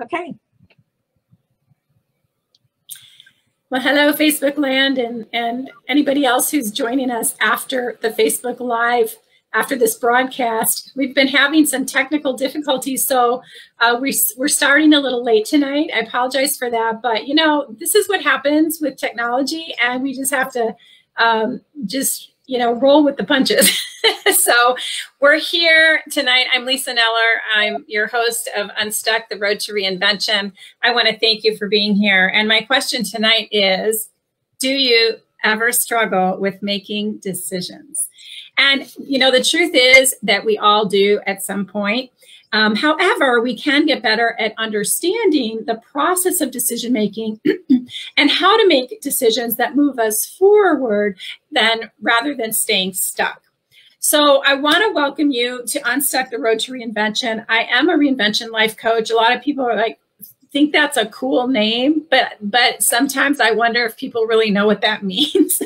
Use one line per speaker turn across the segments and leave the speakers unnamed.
Okay.
Well, hello, Facebook land, and anybody else who's joining us after the Facebook Live, after this broadcast. We've been having some technical difficulties, so we're starting a little late tonight. I apologize for that, but you know, this is what happens with technology, and we just have to roll with the punches. So we're here tonight. I'm Lisa Kneller. I'm your host of Unstuck, the Road to Reinvention. I want to thank you for being here. And my question tonight is, do you ever struggle with making decisions? And, you know, the truth is that we all do at some point. However, we can get better at understanding the process of decision-making and how to make decisions that move us forward rather than staying stuck. So I want to welcome you to Unstuck, the Road to Reinvention. I am a reinvention life coach. A lot of people are like, think that's a cool name, but sometimes I wonder if people really know what that means.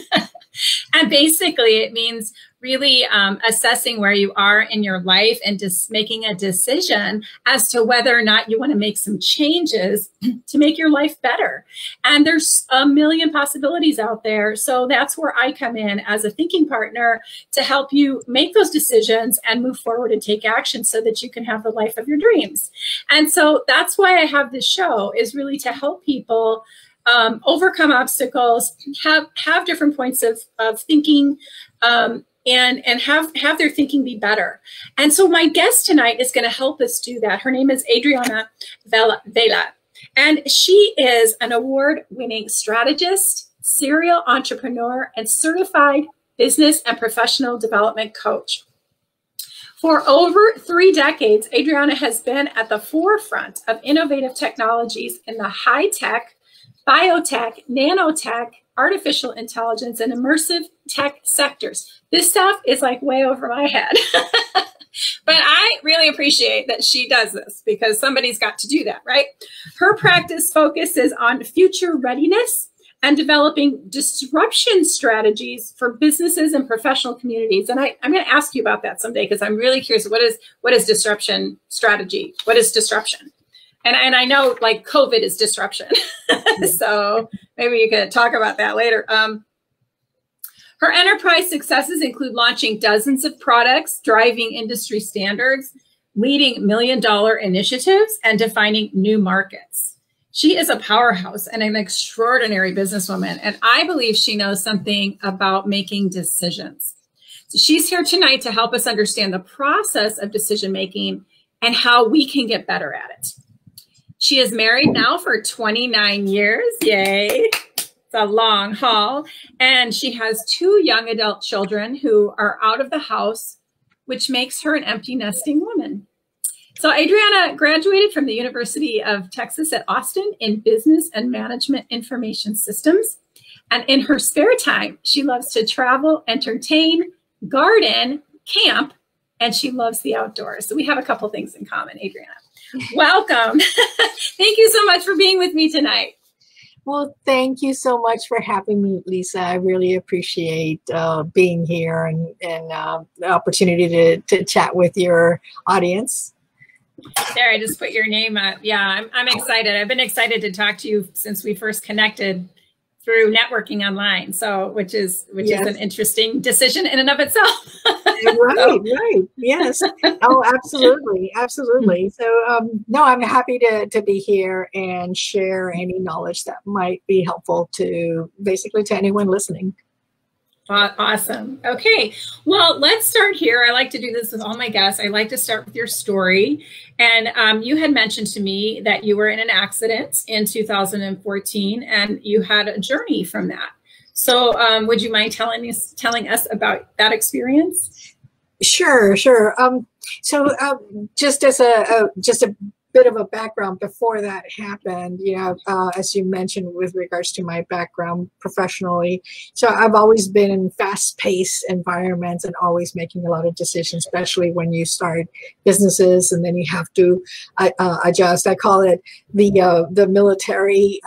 And basically it means really assessing where you are in your life and just making a decision as to whether or not you want to make some changes to make your life better. And there's a million possibilities out there. So that's where I come in as a thinking partner to help you make those decisions and move forward and take action so that you can have the life of your dreams. And so that's why I have this show, is really to help people overcome obstacles, have different points of thinking, and have their thinking be better. And so my guest tonight is going to help us do that. Her name is Adriana Vela, and she is an award-winning strategist, serial entrepreneur, and certified business and professional development coach. For over 3 decades, Adriana has been at the forefront of innovative technologies in the high-tech, biotech, nanotech, artificial intelligence, and immersive tech sectors. This stuff is like way over my head. But I really appreciate that she does this, because somebody's got to do that, right? Her practice focuses on future readiness and developing disruption strategies for businesses and professional communities. And I'm going to ask you about that someday, because I'm really curious, what is disruption strategy? What is disruption? And I know, like, COVID is disruption. So maybe you could talk about that later. Her enterprise successes include launching dozens of products, driving industry standards, leading $1 million initiatives, and defining new markets. She is a powerhouse and an extraordinary businesswoman, and I believe she knows something about making decisions. So she's here tonight to help us understand the process of decision-making and how we can get better at it. She is married now for 29 years. Yay. It's a long haul. And she has 2 young adult children who are out of the house, which makes her an empty nesting woman. So Adriana graduated from the University of Texas at Austin in Business and Management Information Systems. And in her spare time, she loves to travel, entertain, garden, camp, and she loves the outdoors. So we have a couple things in common, Adriana. Welcome. Thank you so much for being with me tonight.
Well, thank you so much for having me, Lisa. I really appreciate being here and the opportunity to chat with your audience.
There, I just put your name up. Yeah, I'm excited. I've been excited to talk to you since we first connected through networking online. So, which is an interesting decision in and of itself.
Right. Yes. Oh, absolutely. Absolutely. So, no, I'm happy to be here and share any knowledge that might be helpful to anyone listening.
Awesome. Okay. Well, let's start here. I like to do this with all my guests. I like to start with your story. And you had mentioned to me that you were in an accident in 2014 and you had a journey from that. So would you mind telling us about that experience?
Sure. So just as a bit of a background before that happened, as you mentioned with regards to my background professionally. So I've always been in fast-paced environments and always making a lot of decisions, especially when you start businesses and then you have to adjust. I call it the military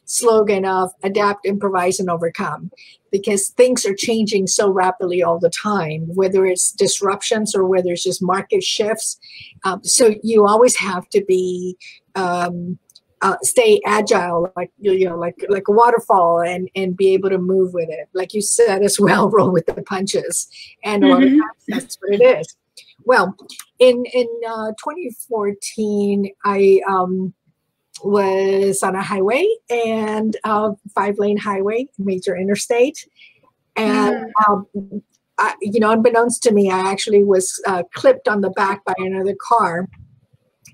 slogan of adapt, improvise, and overcome, because things are changing so rapidly all the time, whether it's disruptions or whether it's just market shifts. So you always have to be stay agile, like like a waterfall, and be able to move with it, like you said as well, roll with the punches. And a lot of times that's what it is. Well, in 2014, I was on a highway, and 5-lane highway, major interstate, and unbeknownst to me, I actually was clipped on the back by another car.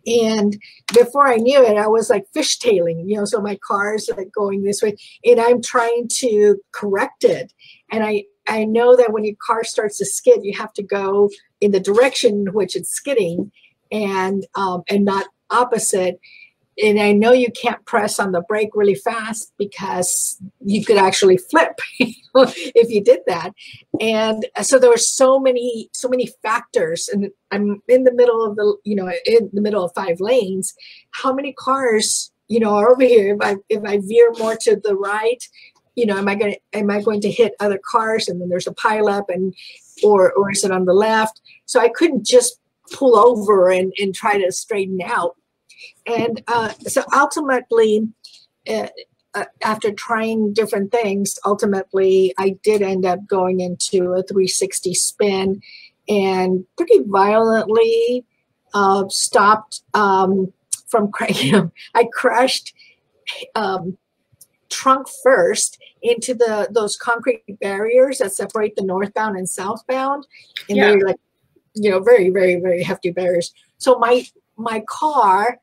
And before I knew it, I was like fishtailing, so my car's like going this way, and I'm trying to correct it. And I know that when your car starts to skid, you have to go in the direction in which it's skidding, and not opposite. And I know you can't press on the brake really fast, because you could actually flip if you did that. And so there were so many factors, and I'm in the middle of in the middle of 5 lanes. How many cars, are over here? If I veer more to the right, am I going to hit other cars? And then there's a pileup, or is it on the left? So I couldn't just pull over and try to straighten out. And so ultimately, after trying different things, ultimately I did end up going into a 360 spin, and pretty violently stopped from crashing. I crashed trunk first into those concrete barriers that separate the northbound and southbound, and they're like, very, very, very hefty barriers. So my car,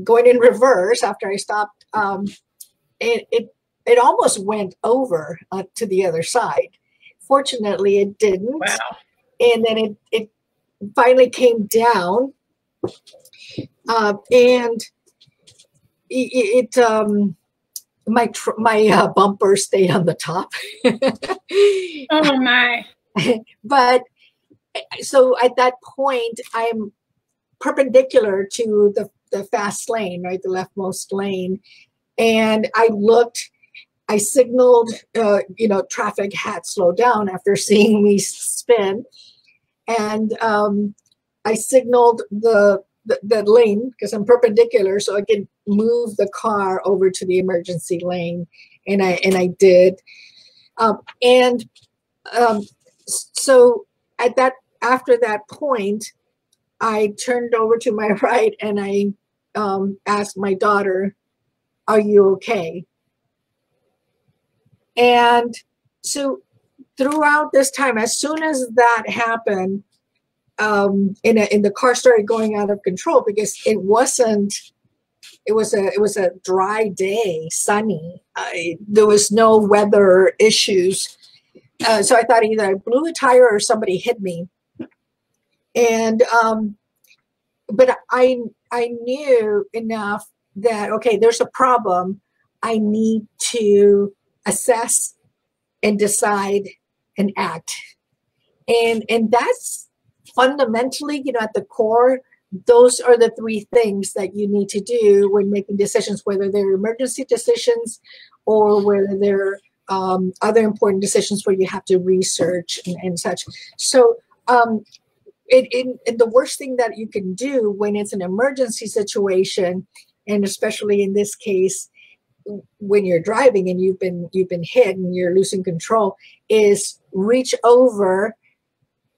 going in reverse after I stopped, it almost went over to the other side. Fortunately, it didn't.
Wow. And
then it finally came down, and my bumper stayed on the top.
Oh my!
But so at that point, I'm perpendicular to the fast lane, right, the leftmost lane. And I signaled, traffic had slowed down after seeing me spin. And I signaled the lane, because I'm perpendicular, so I could move the car over to the emergency lane. And I did. So after that point, I turned over to my right, and I asked my daughter, "Are you okay?" And so throughout this time, as soon as that happened, and the car started going out of control, because it was a dry day, sunny. There was no weather issues. So I thought either I blew a tire or somebody hit me. And but I knew enough that, okay, there's a problem. I need to assess and decide and act. And that's fundamentally, at the core, those are the 3 things that you need to do when making decisions, whether they're emergency decisions or whether they're other important decisions where you have to research and such. So the worst thing that you can do when it's an emergency situation, and especially in this case, when you're driving and you've been hit and you're losing control, is reach over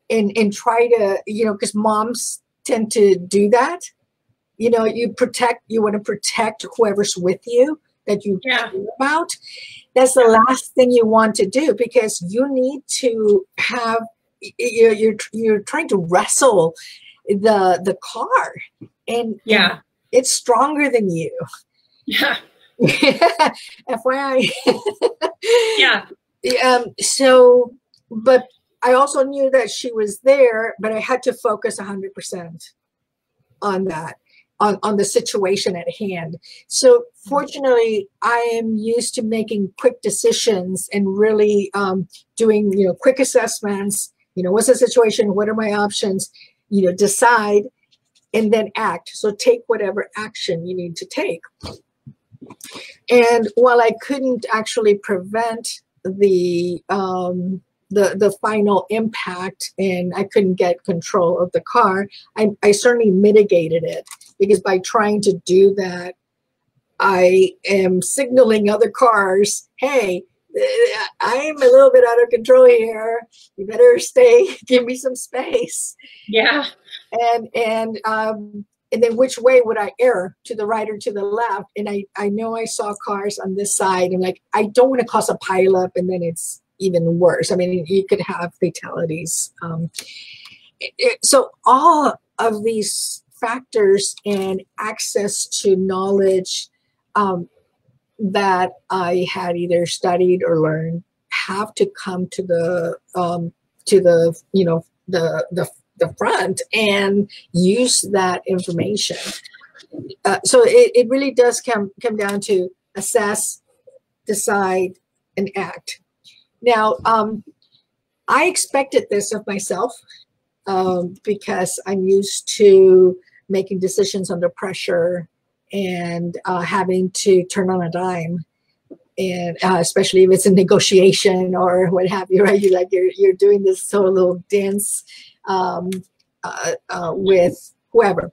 and try to, because moms tend to do that. You want to protect whoever's with you that you care about. That's the last thing you want to do, because you need to have, you're trying to wrestle the car, and it's stronger than you.
Yeah.
FYI.
Yeah.
So, but I also knew that she was there, but I had to focus 100% on that, on the situation at hand. So fortunately, I am used to making quick decisions and really doing, quick assessments. What's the situation? What are my options? Decide and then act. So take whatever action you need to take. And while I couldn't actually prevent the final impact, and I couldn't get control of the car, I certainly mitigated it, because by trying to do that, I am signaling other cars, hey, I'm a little bit out of control here. You better stay, give me some space.
Yeah.
And then which way would I err, to the right or to the left? And I know I saw cars on this side, and like, I don't want to cause a pileup, and then it's even worse. I mean, you could have fatalities. So all of these factors and access to knowledge that I had either studied or learned have to come to the front and use that information. So it really does come down to assess, decide, and act. Now, I expected this of myself because I'm used to making decisions under pressure and having to turn on a dime, and especially if it's a negotiation or what have you, right? You're doing this so little dance with whoever.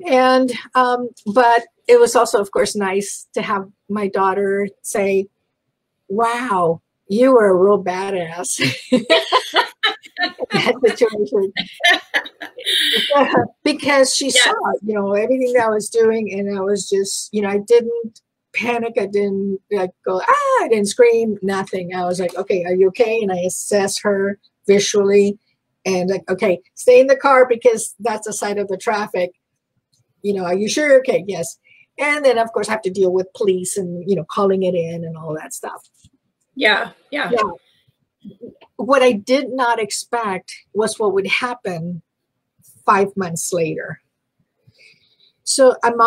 And but it was also, of course, nice to have my daughter say, wow, you were a real badass in that situation. Because she saw, everything that I was doing, and I was just, I didn't panic. I didn't go, I didn't scream, nothing. I was like, okay, are you okay? And I assess her visually, and like, okay, stay in the car because that's the side of the traffic. Are you sure? Okay, yes. And then, of course, I have to deal with police and, calling it in and all that stuff.
Yeah.
What I did not expect was what would happen 5 months later. So I'm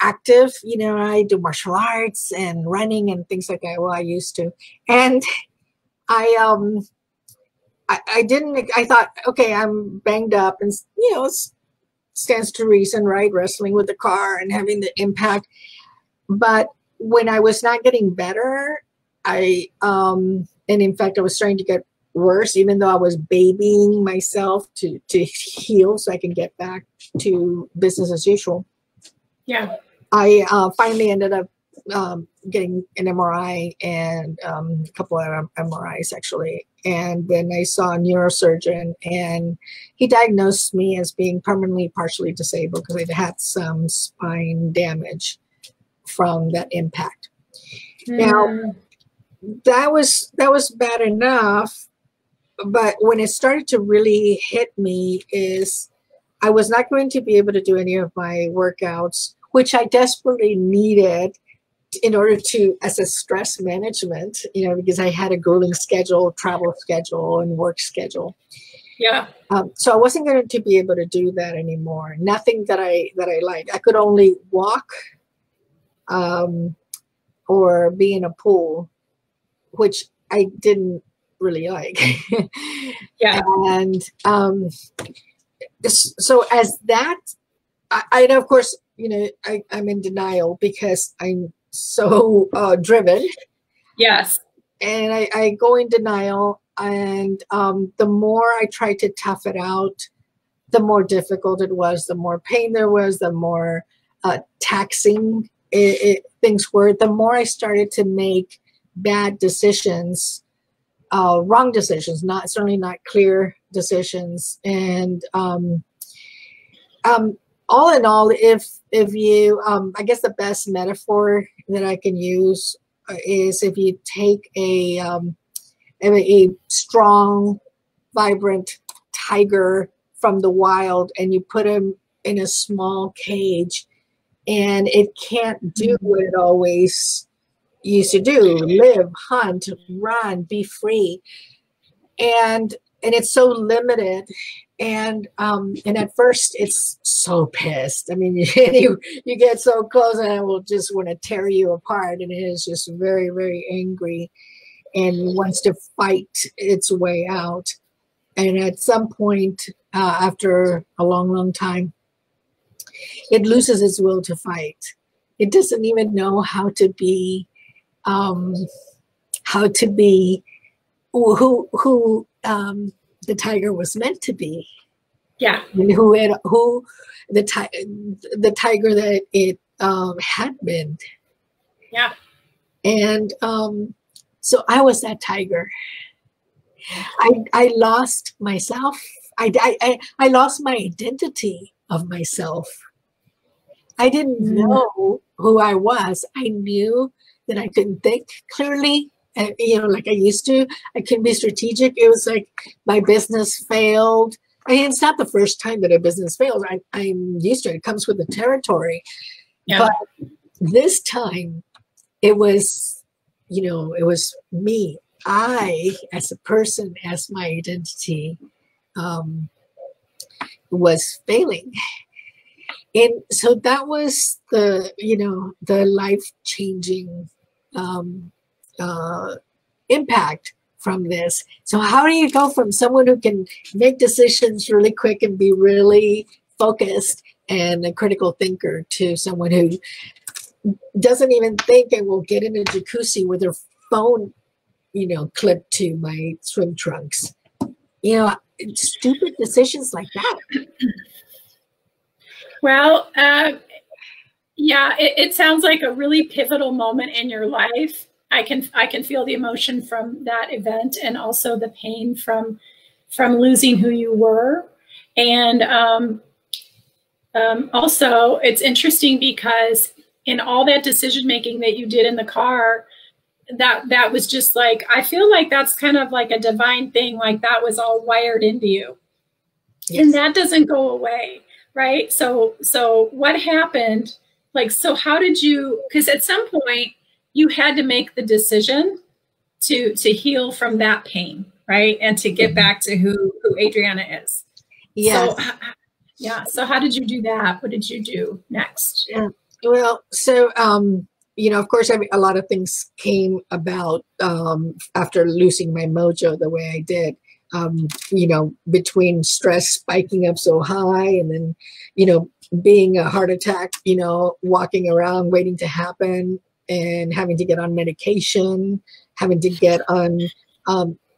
active, I do martial arts and running and things like that. Well, I used to. And I thought, okay, I'm banged up, and, it stands to reason, right? Wrestling with the car and having the impact. But when I was not getting better, and in fact, I was starting to get worse, even though I was babying myself to heal so I can get back to business as usual.
Yeah.
I finally ended up getting an MRI and a couple of MRIs, actually. And then I saw a neurosurgeon, and he diagnosed me as being permanently partially disabled because I'd had some spine damage from that impact. Now, that was bad enough, but when it started to really hit me is I was not going to be able to do any of my workouts, which I desperately needed in order to, as a stress management, because I had a grueling schedule, travel schedule, and work schedule.
Yeah.
So I wasn't going to be able to do that anymore. Nothing that I liked. I could only walk, or be in a pool, which I didn't really like.
Yeah.
And so as that, I know, of course, I'm in denial because I'm so driven.
Yes.
And I go in denial, and the more I tried to tough it out, the more difficult it was, the more pain there was, the more taxing things were, the more I started to make bad decisions, wrong decisions, certainly not clear decisions. And all in all, if you, I guess the best metaphor that I can use is if you take a strong, vibrant tiger from the wild and you put him in a small cage, and it can't do what it always used to do: live, hunt, run, be free. And it's so limited. And at first it's so pissed. I mean, you get so close and it will just want to tear you apart. And it is just very, very angry and wants to fight its way out. And at some point, after a long, long time, it loses its will to fight. It doesn't even know how to be who the tiger was meant to be.
Yeah.
And who the tiger that it had been.
Yeah.
And so I was that tiger. I lost myself. I lost my identity of myself. I didn't know who I was. I knew that I couldn't think clearly, like I used to. I couldn't be strategic. It was like my business failed. I mean, it's not the first time that a business fails. I'm used to it. It comes with the territory.
Yeah.
But this time, it was, it was me. I, as a person, as my identity, was failing. And so that was the life-changing impact from this. So how do you go from someone who can make decisions really quick and be really focused and a critical thinker to someone who doesn't even think and will get in a jacuzzi with their phone, clipped to my swim trunks? Stupid decisions like that.
Well, yeah, it sounds like a really pivotal moment in your life. I can feel the emotion from that event, and also the pain from losing who you were. And also, it's interesting because in all that decision making that you did in the car, that was just like, I feel like that's kind of like a divine thing. Like that was all wired into you. Yes. And that doesn't go away. Right. So what happened? Like, so how did you, because at some point you had to make the decision to heal from that pain, right? And to get back to who Adriana is.
Yes.
So, yeah. So how did you do that? What did you do next?
Yeah. Well, so, of course, a lot of things came about after losing my mojo the way I did. Between stress spiking up so high and then, being a heart attack, walking around waiting to happen and having to get on medication, having to get on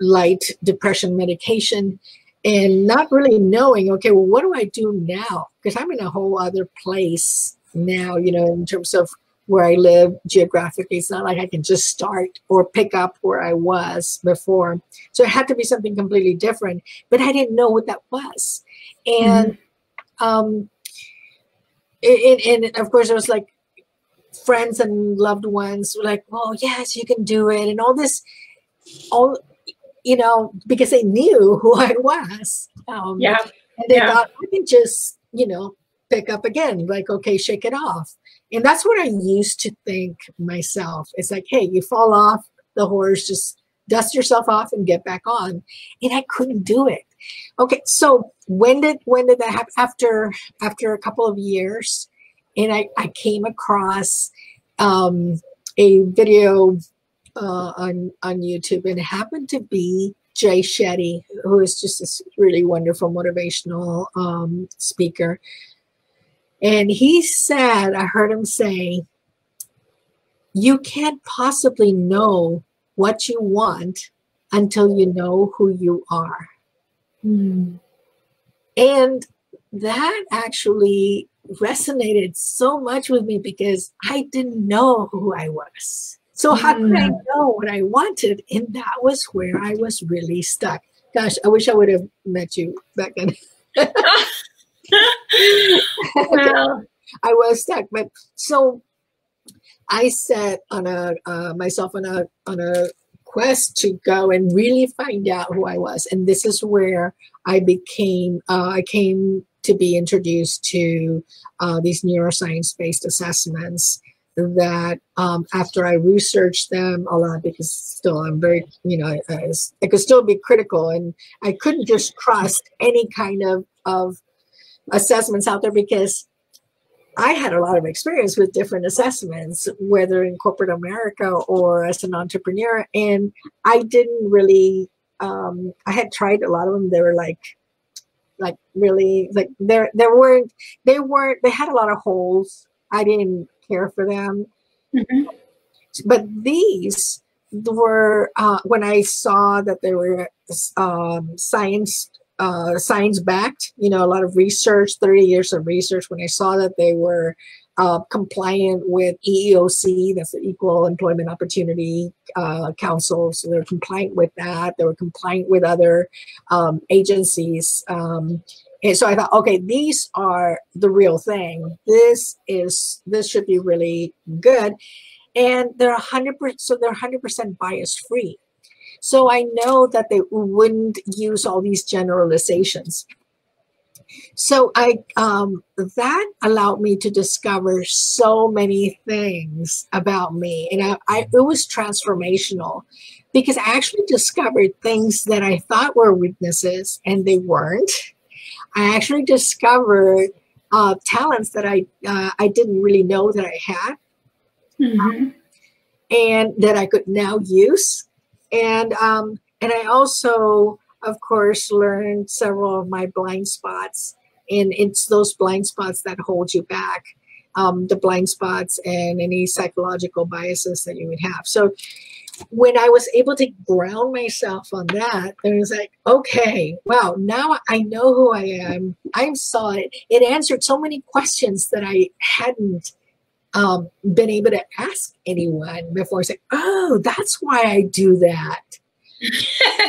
light depression medication and not really knowing, okay, well, what do I do now? Because I'm in a whole other place now, in terms of where I live geographically. It's not like I can just start or pick up where I was before. So it had to be something completely different, but I didn't know what that was. And, and of course it was like friends and loved ones were like, oh yes, you can do it. And all this, because they knew who I was.
Yeah.
And they thought I can just, pick up again, like, okay, shake it off. And that's what I used to think myself. It's like, hey, you fall off the horse, just dust yourself off and get back on. And I couldn't do it. Okay, so when did that happen? After a couple of years, and I came across a video on YouTube, and it happened to be Jay Shetty, who is just this really wonderful motivational speaker. And he said, I heard him say, you can't possibly know what you want until you know who you are. And that actually resonated so much with me because I didn't know who I was. So how could I know what I wanted? And that was where I was really stuck. Gosh, I wish I would have met you back then. Well, I was stuck. But so I set on myself on a quest to go and really find out who I was. And this is where I came to be introduced to these neuroscience-based assessments that after I researched them a lot, because still I'm very, I could still be critical, and I couldn't just trust any kind of assessments out there, because I had a lot of experience with different assessments, whether in corporate America or as an entrepreneur. And I didn't really, I had tried a lot of them. They were like really, like they had a lot of holes. I didn't care for them. But these were, when I saw that they were science science-backed, a lot of research, 30 years of research. When I saw that they were compliant with EEOC, that's the Equal Employment Opportunity Council, so they're compliant with that. They were compliant with other agencies. And so I thought, okay, these are the real thing. This should be really good. And they're 100%, so they're 100% bias free. So I know that they wouldn't use all these generalizations. So that allowed me to discover so many things about me, and it was transformational, because I actually discovered things that I thought were weaknesses, and they weren't. I actually discovered talents that I didn't really know that I had, and that I could now use. And I also, of course, learned several of my blind spots, and it's those blind spots that hold you back, the blind spots and any psychological biases that you would have. So when I was able to ground myself on that, it was like, okay, wow, now I know who I am. I'm solid. It answered so many questions that I hadn't been able to ask anyone before. It's like, oh, that's why I do that.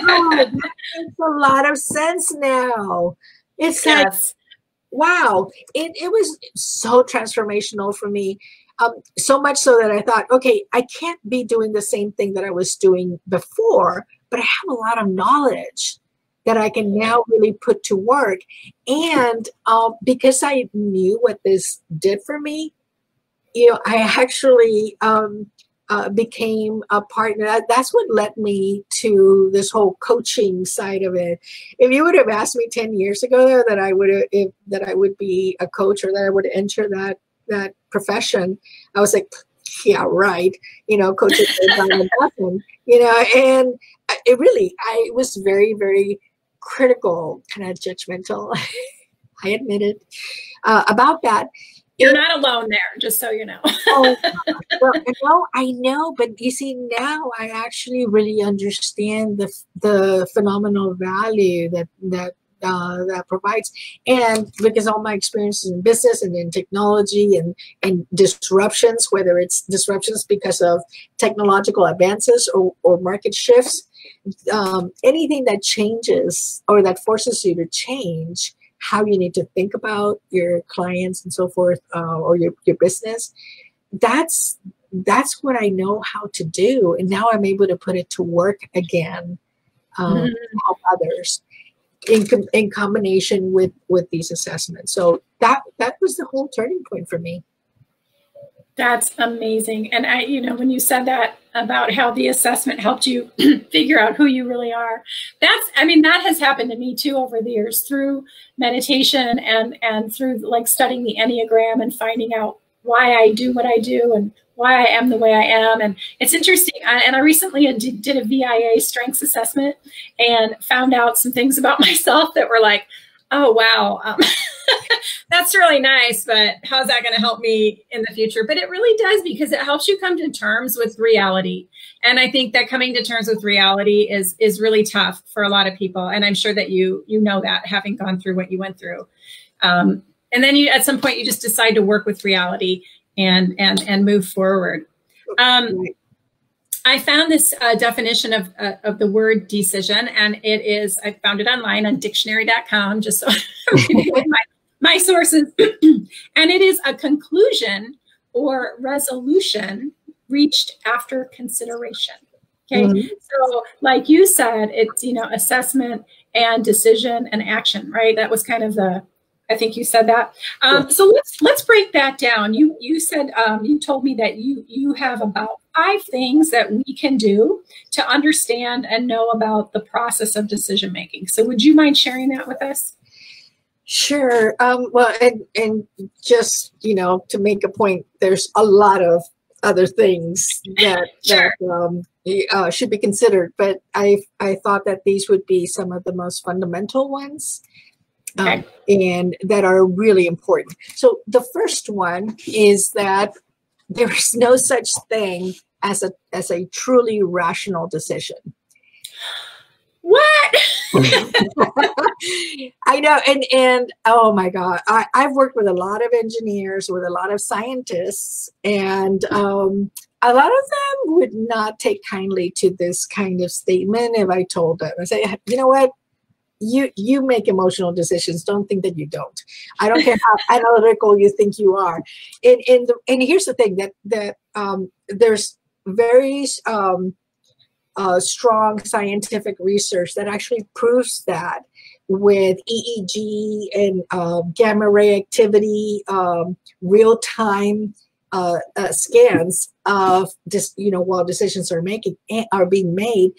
Oh, that makes a lot of sense now. It's like, wow, it was so transformational for me. So much so that I thought, okay, I can't be doing the same thing that I was doing before, but I have a lot of knowledge that I can now really put to work. And because I knew what this did for me, I actually became a partner. That's what led me to this whole coaching side of it. If you would have asked me 10 years ago that I would be a coach, or that I would enter that profession, I was like, yeah, right. Coaching is not nothing. And I was very, very critical, kind of judgmental. I admit it about that.
You're not alone there, just so you know.
Well, I know, but you see, now I actually really understand the phenomenal value that provides, and because all my experiences in business and in technology and disruptions, whether it's disruptions because of technological advances or market shifts, anything that changes or that forces you to change how you need to think about your clients and so forth, or your business, that's what I know how to do. And now I'm able to put it to work again, to help others in combination with these assessments. So that was the whole turning point for me.
That's amazing. And when you said that about how the assessment helped you figure out who you really are, that has happened to me too over the years through meditation and through like studying the Enneagram and finding out why I do what I do and why I am the way I am. And it's interesting. I recently did a VIA strengths assessment and found out some things about myself that were like, oh, wow, that's really nice, but how's that going to help me in the future? But it really does, because it helps you come to terms with reality. And I think that coming to terms with reality is really tough for a lot of people. And I'm sure that you know that, having gone through what you went through. And then at some point, you just decide to work with reality and move forward. I found this definition of the word decision, and I found it online on dictionary.com, just so I'm reading with my sources. And it is a conclusion or resolution reached after consideration. Okay. So like you said, it's, assessment and decision and action, right? That was kind of I think you said that. So let's break that down. You said, you told me that you have about 5 things that we can do to understand and know about the process of decision making. So would you mind sharing that with us?
Sure. Well, and just, to make a point, there's a lot of other things that,
sure.
that should be considered, but I thought that these would be some of the most fundamental ones.
Okay.
And that are really important. So the first one is that there is no such thing as a truly rational decision.
What?
I know, and oh my God, I've worked with a lot of engineers, with a lot of scientists, and a lot of them would not take kindly to this kind of statement if I told them. I say, you know what? You make emotional decisions. Don't think that you don't. I don't care how analytical you think you are. And here's the thing, that there's very strong scientific research that actually proves that with EEG and gamma ray activity, real-time scans of just, while decisions are being made,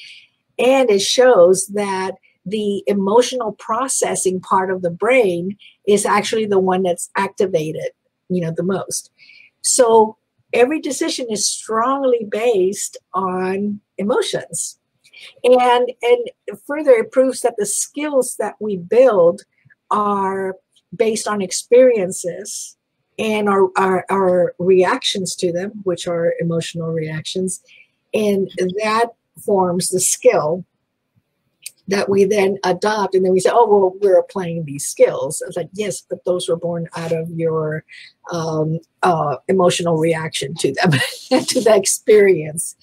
and it shows that the emotional processing part of the brain is actually the one that's activated, the most. So every decision is strongly based on emotions. And further, it proves that the skills that we build are based on experiences and our reactions to them, which are emotional reactions. And that forms the skill that we then adopt, and then we say, oh, well, we're applying these skills. It's like, yes, but those were born out of your emotional reaction to them, to the experience.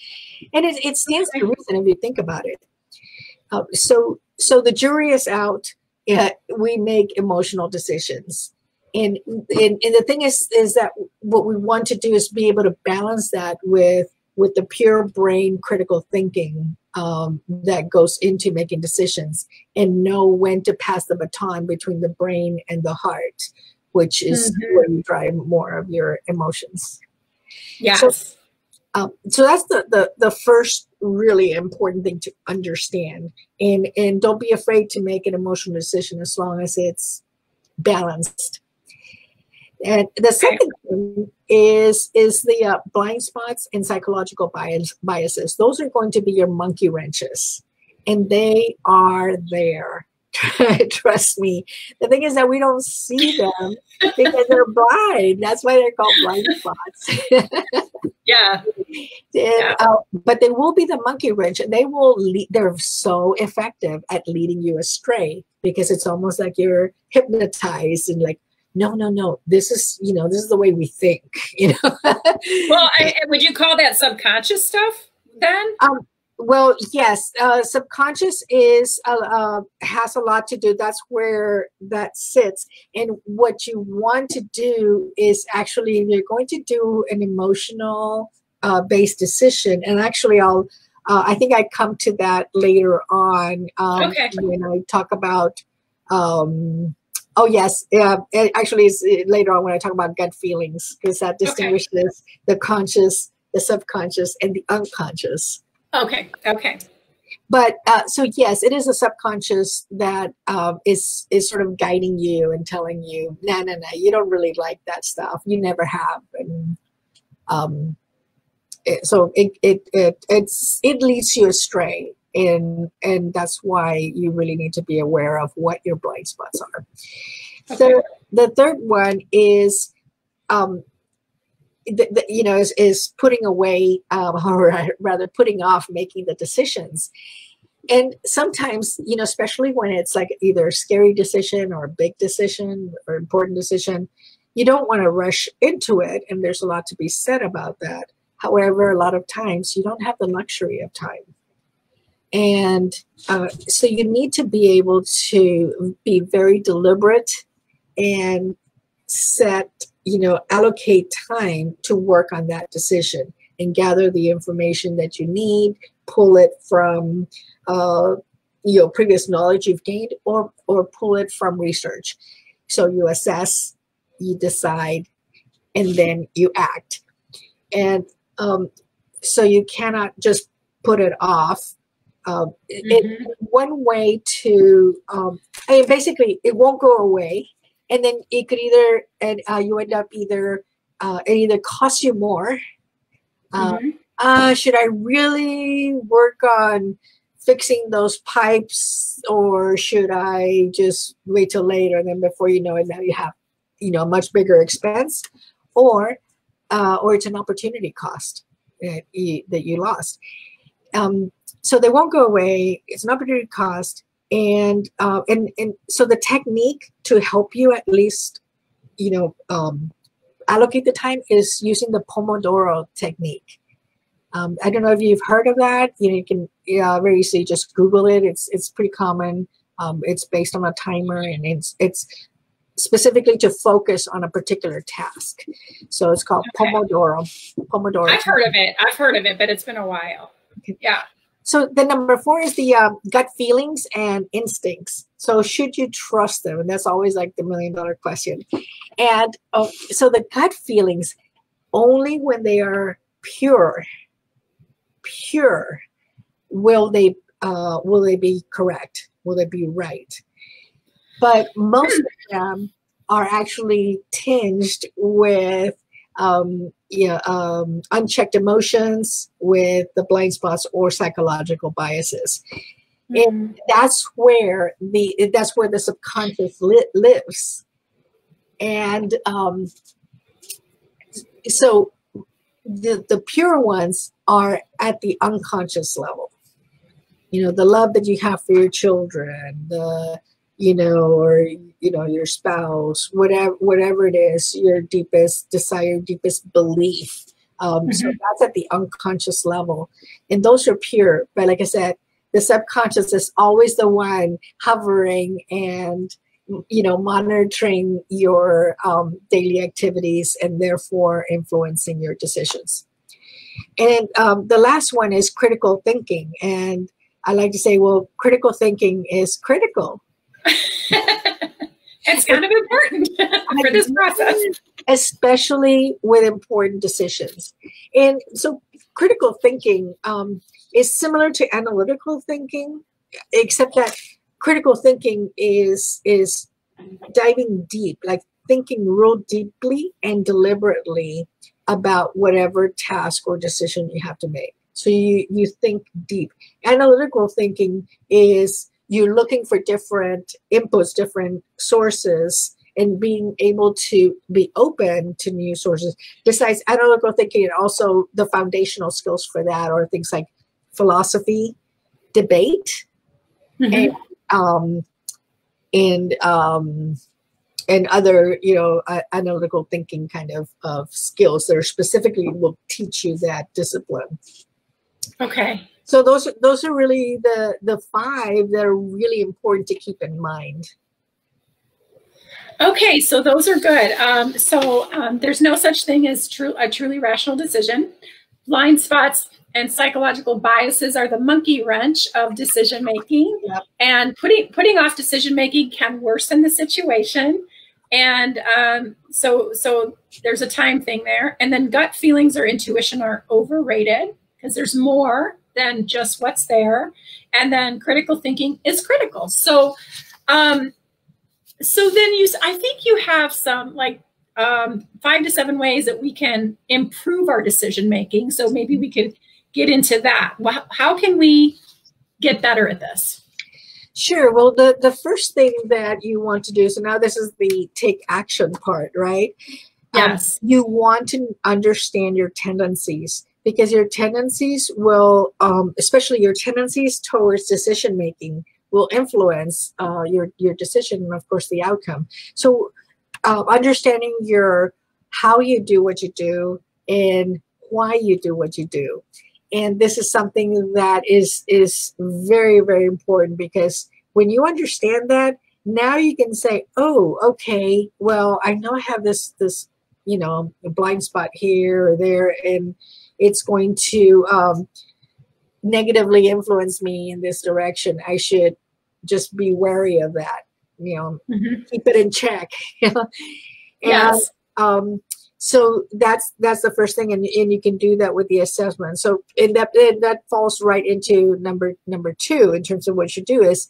And it stands to reason if you think about it. So the jury is out. We make emotional decisions. And the thing is that what we want to do is be able to balance that with the pure brain critical thinking that goes into making decisions, and know when to pass the baton between the brain and the heart, which is where you drive more of your emotions.
Yes.
So that's the first really important thing to understand. And don't be afraid to make an emotional decision as long as it's balanced. And the second thing is the blind spots and psychological biases. Those are going to be your monkey wrenches, and they are there. Trust me. The thing is that we don't see them because they're blind. That's why they're called blind spots.
Yeah.
But they will be the monkey wrench, and they're so effective at leading you astray, because it's almost like you're hypnotized and like, no, this is the way we think,
Well, would you call that subconscious stuff then?
Well, yes, subconscious has a lot to do. That's where that sits. And what you want to do is actually, you're going to do an emotional based decision. And actually, I think I come to that later on when I talk about. Oh, yes. Yeah. It actually is later on when I talk about gut feelings, because that distinguishes the conscious, the subconscious, and the unconscious.
Okay.
But so, yes, it is a subconscious that is sort of guiding you and telling you, no, you don't really like that stuff. You never have. And so it leads you astray. And that's why you really need to be aware of what your blind spots are. So the third one is, is putting away, or rather putting off making the decisions. And sometimes, especially when it's like either a scary decision or a big decision or important decision, you don't want to rush into it. And there's a lot to be said about that. However, a lot of times you don't have the luxury of time. And so you need to be able to be very deliberate and allocate time to work on that decision and gather the information that you need, pull it from previous knowledge you've gained, or pull it from research. So you assess, you decide, and then you act. And so you cannot just put it off. One way to, basically, it won't go away, and then it could you end up it either costs you more. Should I really work on fixing those pipes, or should I just wait till later? And then before you know it, now you have, a much bigger expense, or it's an opportunity cost that you lost. So they won't go away. It's an opportunity cost, And so the technique to help you at least, allocate the time is using the Pomodoro technique. I don't know if you've heard of that. You can very easily just Google it. It's pretty common. It's based on a timer, and it's specifically to focus on a particular task. So it's called Pomodoro.
I've heard of it, but it's been a while.
Okay.
Yeah.
So the number 4 is the gut feelings and instincts. So should you trust them? And that's always like the $1 million question. And so the gut feelings, only when they are pure, will they be correct? Will they be right? But most of them are actually tinged with unchecked emotions, with the blind spots or psychological biases. And that's where the subconscious lives. And so the pure ones are at the unconscious level. The love that you have for your children, your spouse, whatever it is, your deepest desire, deepest belief. So that's at the unconscious level. And those are pure. But like I said, the subconscious is always the one hovering and, monitoring your daily activities and therefore influencing your decisions. And the last one is critical thinking. And I like to say, well, critical thinking is critical.
It's kind of important for this process.
Especially with important decisions. And so critical thinking is similar to analytical thinking, except that critical thinking is diving deep, like thinking real deeply and deliberately about whatever task or decision you have to make. So you think deep. Analytical thinking is you're looking for different inputs, different sources, and being able to be open to new sources. Besides analytical thinking, and also the foundational skills for that are things like philosophy, debate, and other, analytical thinking kind of skills that are specifically will teach you that discipline.
Okay.
So those are really the 5 that are really important to keep in mind.
Okay, so those are good. There's no such thing as a truly rational decision. Blind spots and psychological biases are the monkey wrench of decision making.
Yep.
And putting off decision making can worsen the situation. And so there's a time thing there. And then gut feelings or intuition are overrated because there's more than just what's there. And then critical thinking is critical. So then I think you have some 5 to 7 ways that we can improve our decision making. So maybe we could get into that. How can we get better at this?
Sure. Well, the first thing that you want to do, so now this is the take action part, right?
Yes.
You want to understand your tendencies, because your tendencies will, especially your tendencies towards decision making, will influence your decision and, of course, the outcome. So understanding how you do what you do and why you do what you do. And this is something that is very, very important, because when you understand that, now you can say, oh, okay, well, I know I have this a blind spot here or there, and it's going to negatively influence me in this direction. I should just be wary of that, keep it in check.
Yes.
So that's the first thing, and you can do that with the assessment. So that falls right into number 2 in terms of what you do is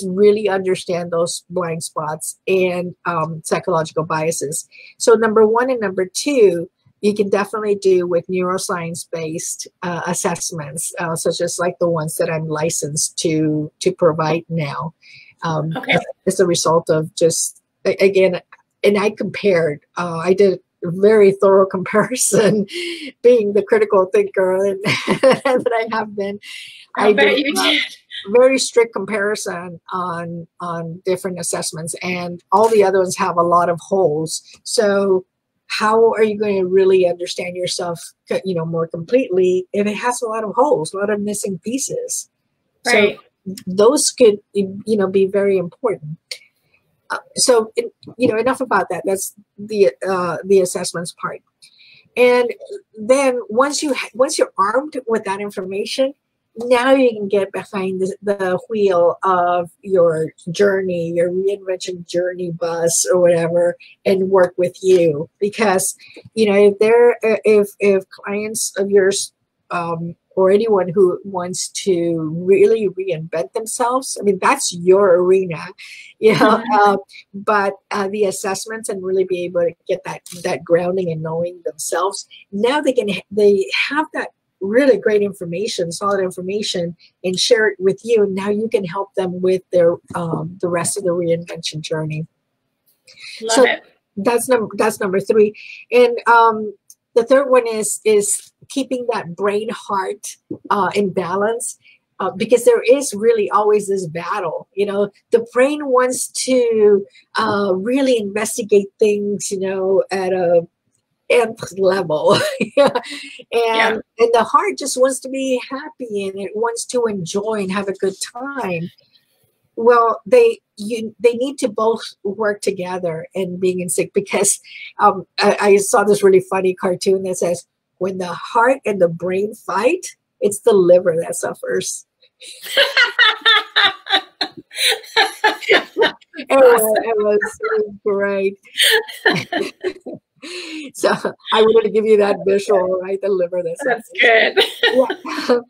really understand those blind spots and psychological biases. So number 1 and number 2, you can definitely do with neuroscience-based assessments, such as like the ones that I'm licensed to provide now. As a result of just, again, and I compared, I did a very thorough comparison, being the critical thinker that I have been.
I bet you did.
very strict comparison on different assessments, and all the other ones have a lot of holes. So how are you going to really understand yourself, more completely if it has a lot of holes, a lot of missing pieces?
Right.
So those could, be very important. So enough about that. That's the assessments part. And then once you're armed with that information, now you can get behind the wheel of your journey, your reinvention journey bus or whatever, and work with you. Because if clients of yours or anyone who wants to really reinvent themselves, I mean, that's your arena, but the assessments and really be able to get that grounding and knowing themselves. Now they have that really great information, solid information, and share it with you. Now you can help them with their the rest of the reinvention journey.
Love it.
That's number 3. And the third one is keeping that brain heart in balance, because there is really always this battle. The brain wants to really investigate things, at a nth level, and the heart just wants to be happy, and it wants to enjoy and have a good time. Well, they need to both work together and being in sync, because I saw this really funny cartoon that says, when the heart and the brain fight, it's the liver that suffers. It was great. So I wanted to give you that visual, right? The liver that suffers.
That's good.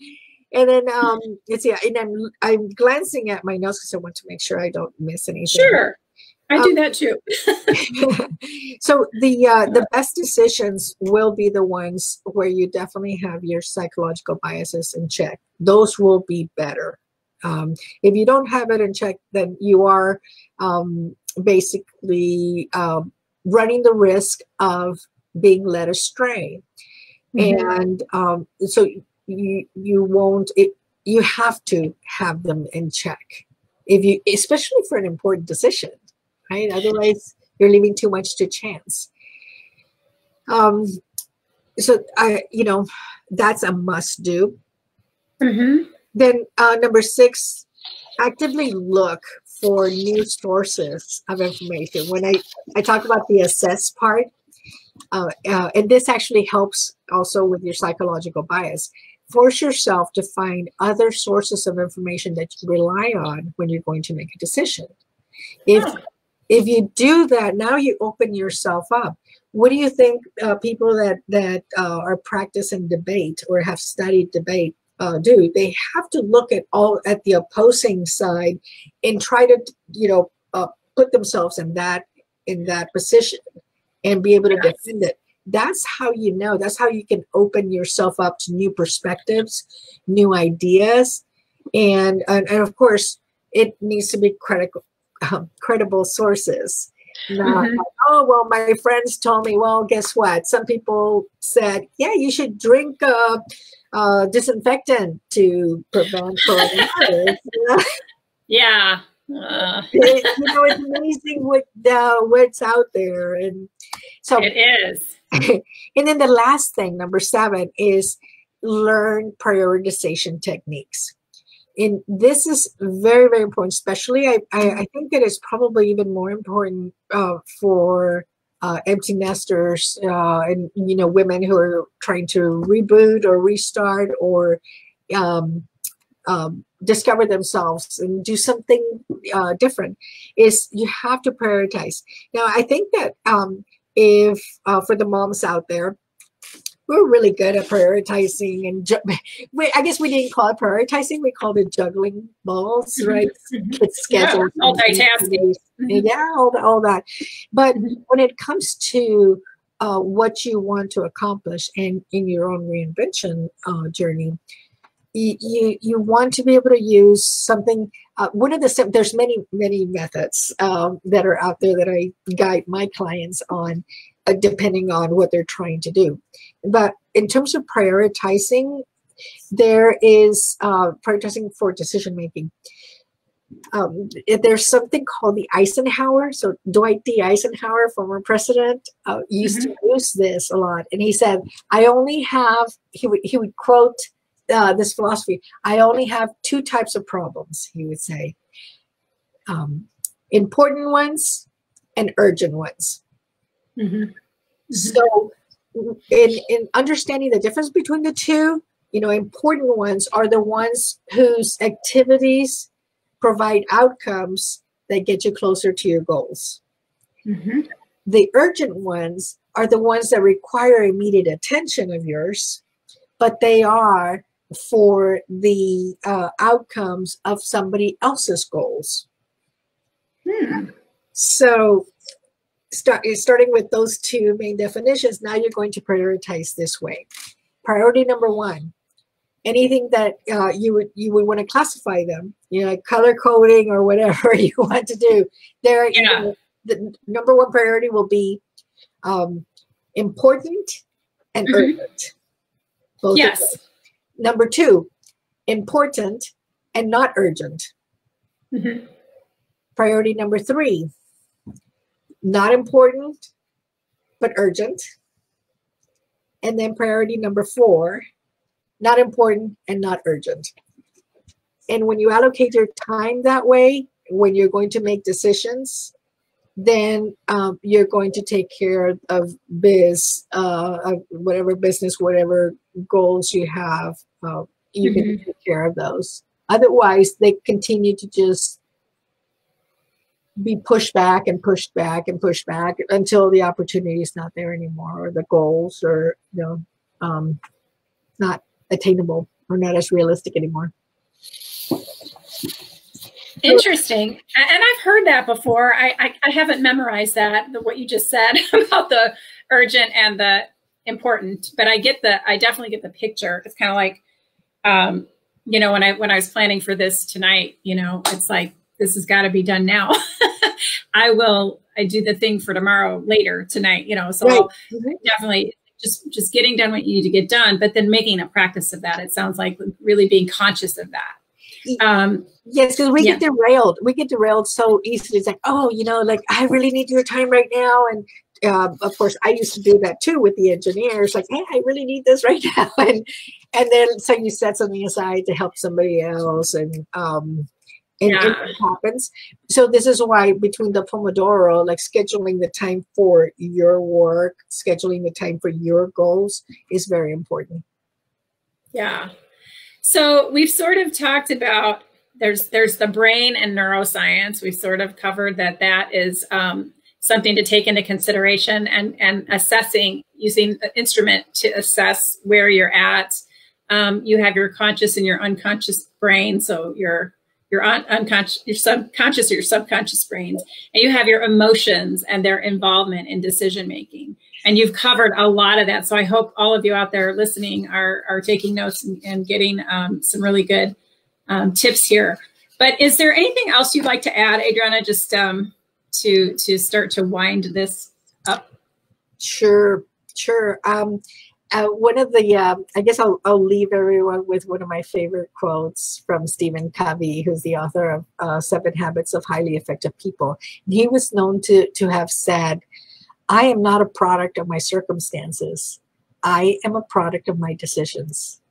And then and I'm glancing at my notes because I want to make sure I don't miss anything.
Sure. I do that too.
So the best decisions will be the ones where you definitely have your psychological biases in check. Those will be better. If you don't have it in check, then you are basically running the risk of being led astray. And so you won't. You have to have them in check, especially for an important decision. Right? Otherwise, you're leaving too much to chance. So that's a must do. Then number 6, actively look for new sources of information. When I talk about the assess part, and this actually helps also with your psychological bias. Force yourself to find other sources of information that you rely on when you're going to make a decision. If you do that, now you open yourself up. What do you think people that are practicing debate or have studied debate do? They have to look at the opposing side and try to put themselves in that position and be able to defend it. That's how that's how you can open yourself up to new perspectives, new ideas, and of course it needs to be credible sources. Not like, oh, well, my friends told me. Well, guess what? Some people said, yeah, you should drink disinfectant to prevent coronavirus.
Yeah.
It's amazing what's out there. And so
it is.
And then the last thing, number 7, is learn prioritization techniques. And this is very, very important, especially I think that it's probably even more important for empty nesters and women who are trying to reboot or restart or discover themselves and do something different. Is you have to prioritize. Now, I think that if for the moms out there, we're really good at prioritizing, and I guess we didn't call it prioritizing; we called it juggling balls, right? Kids' schedules,
multitasking,
all that. But when it comes to what you want to accomplish in your own reinvention journey, you want to be able to use something. There's many methods that are out there that I guide my clients on, depending on what they're trying to do. But in terms of prioritizing, There is prioritizing for decision making. There's something called the Eisenhower. So Dwight D. Eisenhower, former president, used to use this a lot. And he said, I only have, he would quote this philosophy, I only have two types of problems, he would say. Important ones and urgent ones. So in understanding the difference between the two, you know, important ones are the ones whose activities provide outcomes that get you closer to your goals. The urgent ones are the ones that require immediate attention of yours, but they are for the outcomes of somebody else's goals. So starting with those two main definitions, now you're going to prioritize this way. Priority number one, anything that you would want to classify them, you know, like color coding or whatever you want to do. There, you know, the number one priority will be important and urgent. Both
yes.
Number two, important and not urgent. Priority number three, not important but urgent. And then priority number four, not important and not urgent. And when you allocate your time that way, when you're going to make decisions, then you're going to take care of whatever business, whatever goals you have, you can take care of those. Otherwise, they continue to just be pushed back and pushed back and pushed back until the opportunity is not there anymore, or the goals are, you know, not attainable or not as realistic anymore.
Interesting. And I've heard that before. I haven't memorized that, what you just said about the urgent and the important, but I definitely get the picture. It's kind of like, you know, when I was planning for this tonight, you know, it's like, this has got to be done now. I do the thing for tomorrow later tonight, you know, so right. I'll definitely just getting done what you need to get done, but then making a practice of that. It sounds like really being conscious of that.
Yes, because we get derailed. We get derailed so easily. It's like, oh, you know, like I really need your time right now. And of course, I used to do that too with the engineers. Like, hey, I really need this right now. And then so you set something aside to help somebody else, and it happens. So this is why between the Pomodoro, like scheduling the time for your work, scheduling the time for your goals is very important.
Yeah. So we've sort of talked about there's the brain and neuroscience. We've sort of covered that is something to take into consideration, and assessing, using the instrument to assess where you're at. You have your conscious and your unconscious brain. So your unconscious, your subconscious or your subconscious brains, and you have your emotions and their involvement in decision making. And you've covered a lot of that. So I hope all of you out there listening are taking notes and getting some really good tips here. But is there anything else you'd like to add, Adriana, just to start to wind this up?
Sure. One of the, I guess I'll leave everyone with one of my favorite quotes from Stephen Covey, who's the author of 7 Habits of Highly Effective People. And he was known to have said, I am not a product of my circumstances. I am a product of my decisions.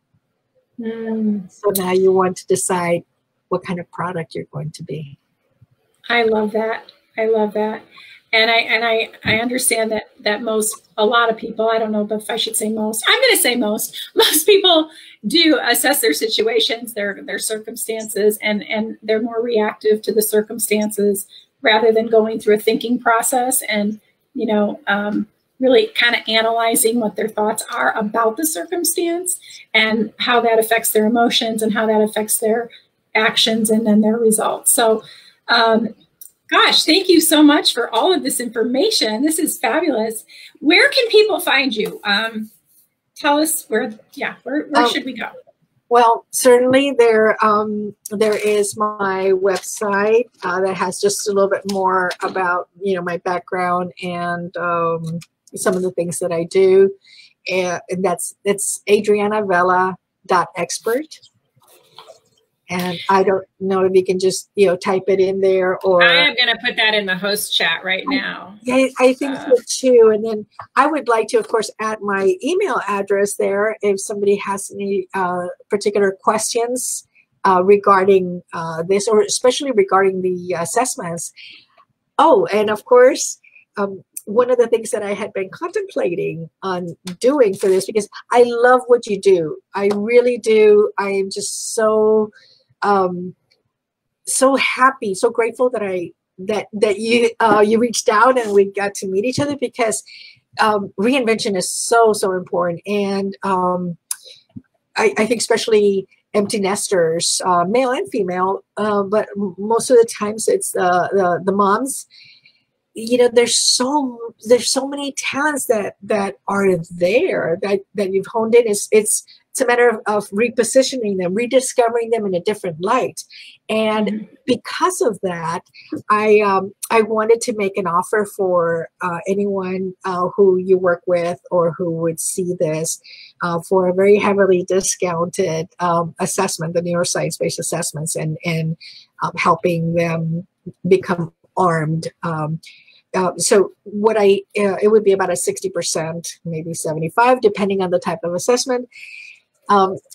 So now you want to decide what kind of product you're going to be.
I love that. I love that. And I understand that a lot of people, I don't know if I should say most, I'm going to say most people do assess their situations, their circumstances, and they're more reactive to the circumstances rather than going through a thinking process and, you know, really kind of analyzing what their thoughts are about the circumstance and how that affects their emotions and how that affects their actions and then their results. So, gosh, thank you so much for all of this information. This is fabulous. Where can people find you? Tell us where should we go?
Well, certainly there is my website that has just a little bit more about, you know, my background and some of the things that I do. And it's adrianavela.com. reinvention.expert. And I don't know if you can just, type it in there, or
I am going to put that in the host chat right now.
Yeah, I think so too. And then I would like to, of course, add my email address there if somebody has any particular questions regarding this, or especially regarding the assessments. Oh, and of course, one of the things that I had been contemplating on doing for this, because I love what you do. I really do. I am just so happy, so grateful that you reached out and we got to meet each other, because reinvention is so important. And I think especially empty nesters, male and female, but most of the times it's the moms. There's so many talents that are there that you've honed in. It's a matter of repositioning them, rediscovering them in a different light. And because of that, I wanted to make an offer for anyone who you work with or who would see this for a very heavily discounted assessment, the neuroscience-based assessments, and helping them become armed. So what it would be about a 60%, maybe 75%, depending on the type of assessment.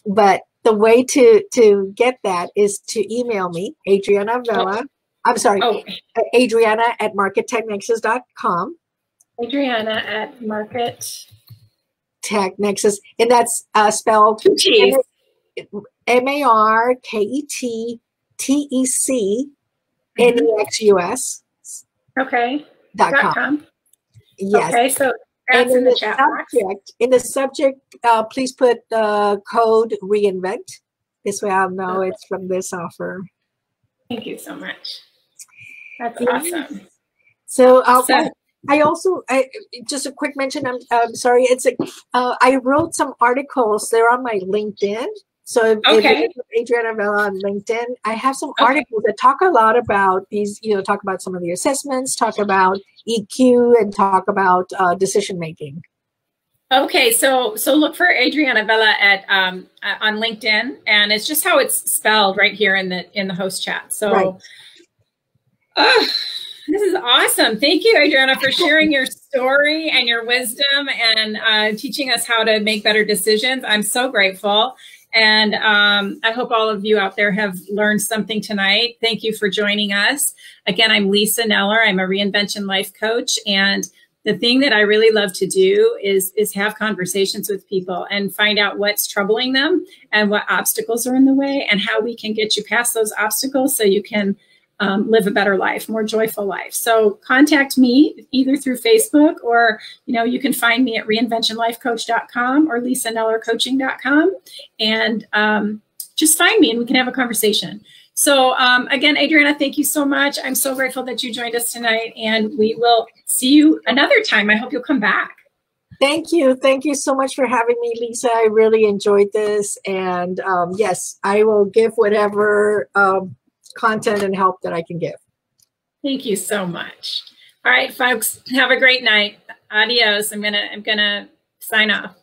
But the way to get that is to email me, Adriana Vela. I'm sorry, Adriana at markettechnexus.com.
Adriana at
markettechnexus, and that's spelled Markettechnexus.
Okay.
.com. Yes.
Okay, so that's in the chat box.
In the subject, please put the code reinvent. This way I'll know it's from this offer.
Thank you so much. That's awesome.
So I also just a quick mention. I'm sorry. I wrote some articles. They're on my LinkedIn. So if Adriana Vela on LinkedIn, I have some articles that talk a lot about these, talk about some of the assessments, talk about EQ, and talk about decision making.
Okay, so look for Adriana Vela at on LinkedIn, and it's just how it's spelled right here in the host chat. So this is awesome. Thank you, Adriana, for sharing your story and your wisdom and teaching us how to make better decisions. I'm so grateful. And I hope all of you out there have learned something tonight. Thank you for joining us. Again, I'm Lisa Kneller. I'm a reinvention life coach. And the thing that I really love to do is have conversations with people and find out what's troubling them and what obstacles are in the way and how we can get you past those obstacles so you can live a better life, more joyful life. So contact me either through Facebook, or, you can find me at reinventionlifecoach.com or lisanellercoaching.com, and just find me and we can have a conversation. So again, Adriana, thank you so much. I'm so grateful that you joined us tonight, and we will see you another time. I hope you'll come back.
Thank you. Thank you so much for having me, Lisa. I really enjoyed this. And yes, I will give whatever content and help that I can give.
Thank you so much. All right, folks, have a great night. Adios. I'm gonna sign off.